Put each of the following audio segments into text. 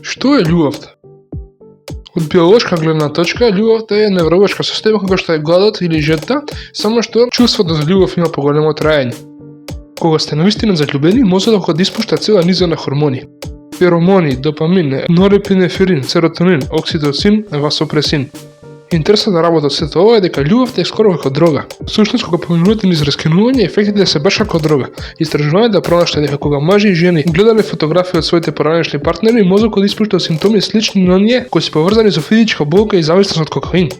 Што е љубовта? Од биолошка гледна точка, љубовта е невролошка состојба кога што е гладот или жетта, само што чувството за љубов има поголемо траење. Кога сте навистина заљубени, мозокот да испушта цела низа на хормони. Феромони, допамин, норепинефрин, серотонин, окситоцин, васопресин. Интересната работа од сето ова е дека љубовта е скоро како дрога. Всушност, кога поминувате низ раскинување, ефектите се баш како дрога. Истражувањата пронашла дека кога мажи и жени гледале фотографии од своите поранешни партнери, мозокот испушта симптоми слични на оние кои се поврзани со физичка болка и зависност од кокаин.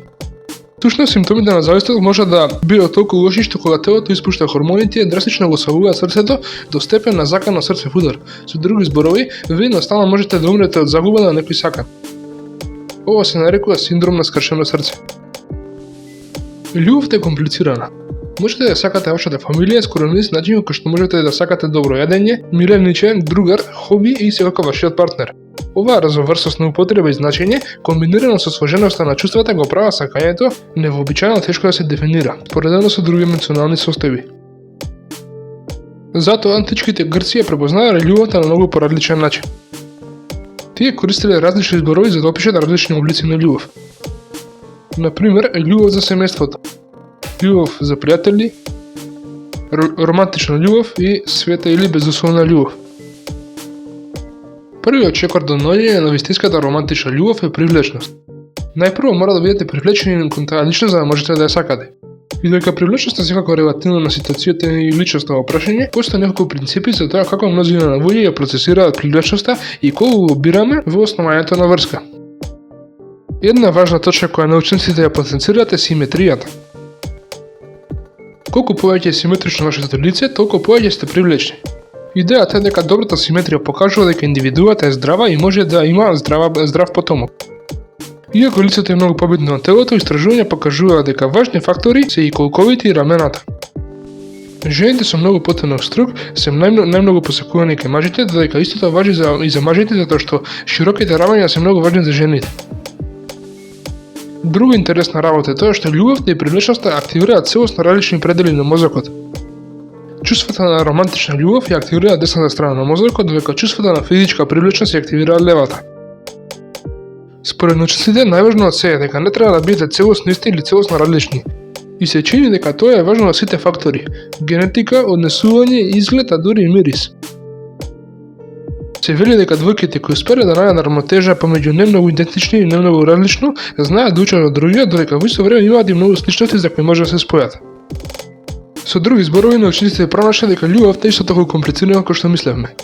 Всушност, симптомите на завистост може да бидат толку лоши што кога телото испушта хормоните, драстично го свалува срцето до степен на закано срцев удар. Со други зборови, вие едноставно можете да умрете од загуба на некој сакан. Ова се нарекува синдром на скршено срце. Љубовта е комплицирана. Можете да сакате вашата фамилија скоро низ начини кој што можете да сакате добро јадење, мирен личен, другар, хоби и секако вашиот партнер. Оваа разноврсност на употреба и значење, комбинирано со сложеноста на чувствата, го прават сакањето невообичаено тешко да се дефинира, поредено со други емоционални состојби. Затоа античките Грци ја препознавале љубовта на многу поразличен начин. Тие користеле различни зборови за да опишат различни облици на љубов. Например, љубов за семејството, љубов за пријатели, романтична љубов и света или безусловна љубов. Првиот чекор до наоѓање на вистинската романтична љубов е привлечност. Најпрво мора да бидете привлечени кон таа личност за да можете да ја сакате. И дека привлечноста секако релативно на ситуацијата и личносно прашање, постои неколку принципи за тоа како мнозина на луѓе ја процесираат привлечноста и кога го бираме во основањето на врска. Една важна точка која научниците ја потенцираат е симетријата. Колку повеќе е симетрично нашето лице, толку повеќе сте привлечни. Идејата е дека добрата симетрија покажува дека индивидуата е здрава и може да има здрав потомок. Иако лицето е многу побитно на телото, истражувања покажуваат дека важни фактори се и колковите и рамената. Жените со многу потенок струк се најмногу посакувани кај мажите, додека истото важи и за мажите затоа што широките рамења се многу важни за жените. Друга интересна работа е тоа што љубовта и привлечноста активираат целосно различни предели на мозокот. Чувствата на романтична љубов ја активираат десната страна на мозокот, додека чувствата на физичка привлечност ја активираат левата. Според научниците, најважно од се е дека не треба да бидете целосно исти или целосно различни. И се чини дека тоа е важно на сите фактори – генетика, однесување, изглед, а дури и мирис. Се вели дека двојките кои успеле да најдат рамнотежа помеѓу не многу идентични и не многу различно, знаат да учат од другиот, додека во исто време имаат и многу сличности за кои може да се спојат. Со други зборови, научниците пронашле дека љубовта е исто толку комплицирана како што мислевме.